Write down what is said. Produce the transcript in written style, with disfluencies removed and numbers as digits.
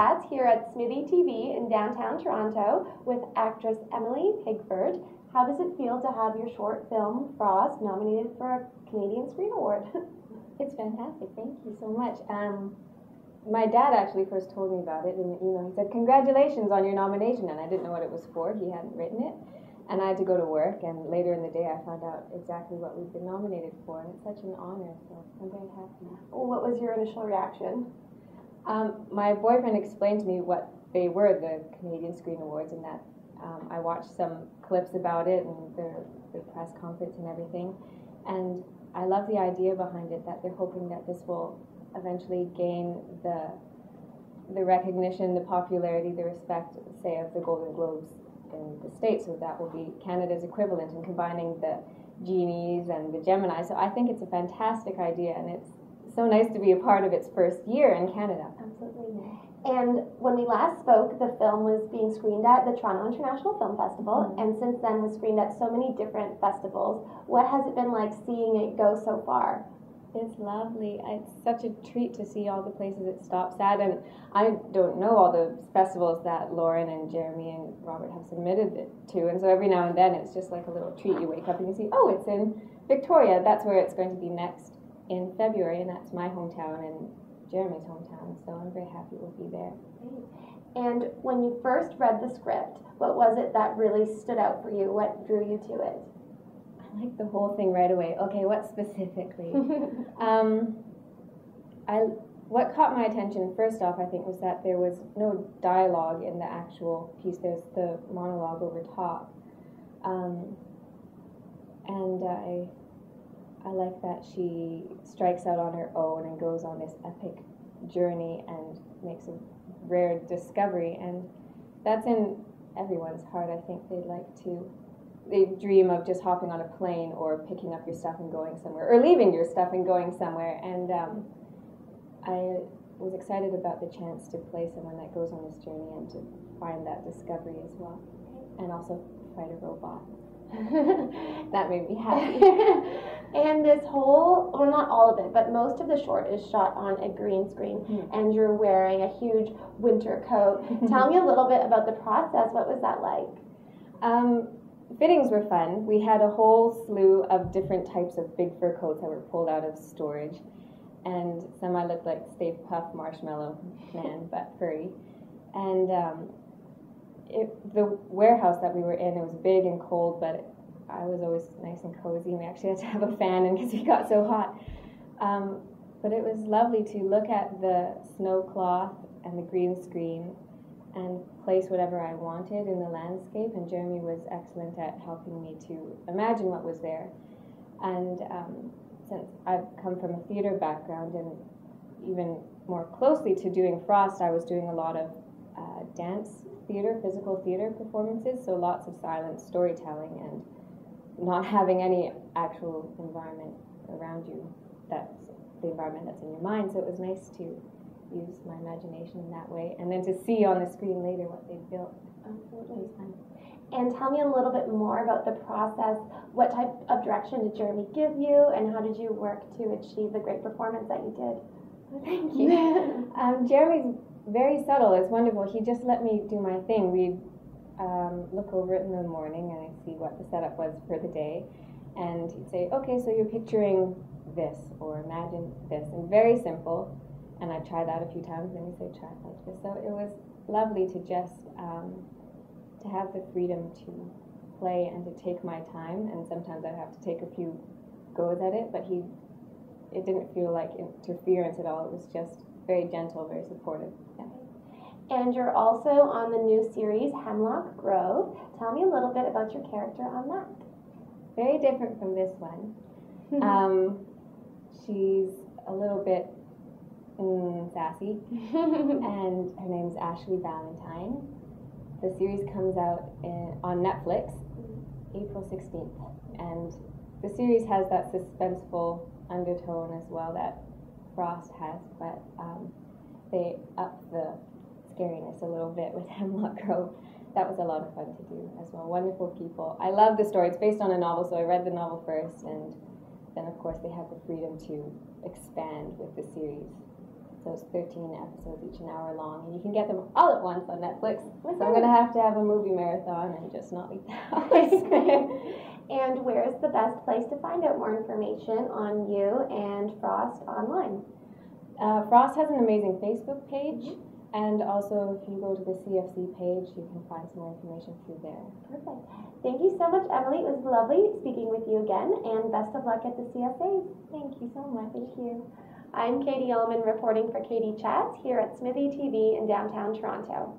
chats here at SMITHEE TV in downtown Toronto with actress Emily Pigford. How does it feel to have your short film, Frost, nominated for a Canadian Screen Award? It's fantastic. Thank you so much. My dad actually first told me about it in the email. He said, "Congratulations on your nomination," and I didn't know what it was for. He hadn't written it. And I had to go to work, and later in the day I found out exactly what we've been nominated for, and it's such an honor, so I'm very happy. What was your initial reaction? My boyfriend explained to me what they were, the Canadian Screen Awards, and that I watched some clips about it and the press conference and everything, and I love the idea behind it, that they're hoping that this will eventually gain the recognition, the popularity, the respect, say, of the Golden Globes in the States, so that will be Canada's equivalent in combining the Genies and the Gemini. So I think it's a fantastic idea, and it's so nice to be a part of its first year in Canada. Absolutely. And when we last spoke, the film was being screened at the Toronto International Film Festival, and since then was screened at so many different festivals. What has it been like seeing it go so far? It's lovely. It's such a treat to see all the places it stops at, and I don't know all the festivals that Lauren and Jeremy and Robert have submitted it to, and so every now and then it's just like a little treat. You wake up and you see, oh, it's in Victoria. That's where it's going to be next in February, and that's my hometown and Jeremy's hometown, so I'm very happy we'll be there. And when you first read the script, what was it that really stood out for you? What drew you to it? I like the whole thing right away. Okay, what specifically? What caught my attention first off, I think, was that there was no dialogue in the actual piece. There's the monologue over top, and I like that she strikes out on her own and goes on this epic journey and makes a rare discovery, and that's in everyone's heart. I think they dream of just hopping on a plane or picking up your stuff and going somewhere, or leaving your stuff and going somewhere, and I was excited about the chance to play someone that goes on this journey and to find that discovery as well, and also fight a robot. That made me happy. And this whole, well, not all of it, but most of the short is shot on a green screen, and you're wearing a huge winter coat. Tell me a little bit about the process. What was that like? Fittings were fun. We had a whole slew of different types of big fur coats that were pulled out of storage, and some I looked like Stay Puft Marshmallow Man, but furry. And the warehouse that we were in, it was big and cold, but I was always nice and cozy. We actually had to have a fan in because we got so hot. But it was lovely to look at the snow cloth and the green screen and place whatever I wanted in the landscape, and Jeremy was excellent at helping me to imagine what was there. And since I've come from a theater background, and even more closely to doing Frost, I was doing a lot of dance theater, physical theater performances, so lots of silent storytelling and not having any actual environment around you. That's the environment that's in your mind, so it was nice to use my imagination in that way, and then to see on the screen later what they built. Absolutely. It was fun. And tell me a little bit more about the process. What type of direction did Jeremy give you, and how did you work to achieve the great performance that you did? Thank you. Jeremy's very subtle. It's wonderful. He just let me do my thing. We'd look over it in the morning, and I'd see what the setup was for the day, and he'd say, okay, so you're picturing this, or imagine this, and very simple. And I tried that a few times, and he'd say, try it like this. So it was lovely to just to have the freedom to play and to take my time, and sometimes I'd have to take a few goes at it, but it didn't feel like interference at all. It was just very gentle, very supportive. Yeah. And you're also on the new series, Hemlock Grove. Tell me a little bit about your character on that. Very different from this one. She's a little bit sassy, and her name's Ashley Valentine. The series comes out on Netflix April 16th, and the series has that suspenseful undertone as well that Frost has, but they up the scariness a little bit with Hemlock Grove. That was a lot of fun to do as well. Wonderful people. I love the story. It's based on a novel, so I read the novel first, and then of course they have the freedom to expand with the series. So it's 13 episodes, each an hour long, and you can get them all at once on Netflix. So I'm going to have a movie marathon and just not leave the house. And where is the best place to find out more information on you and Frost online? Frost has an amazing Facebook page, and also if you go to the CFC page, you can find some more information through there. Perfect. Thank you so much, Emily. It was lovely speaking with you again, and best of luck at the CSAs. Thank you so much. Thank you. I'm Katie Uhlmann reporting for Katie Chats here at SMITHEE TV in downtown Toronto.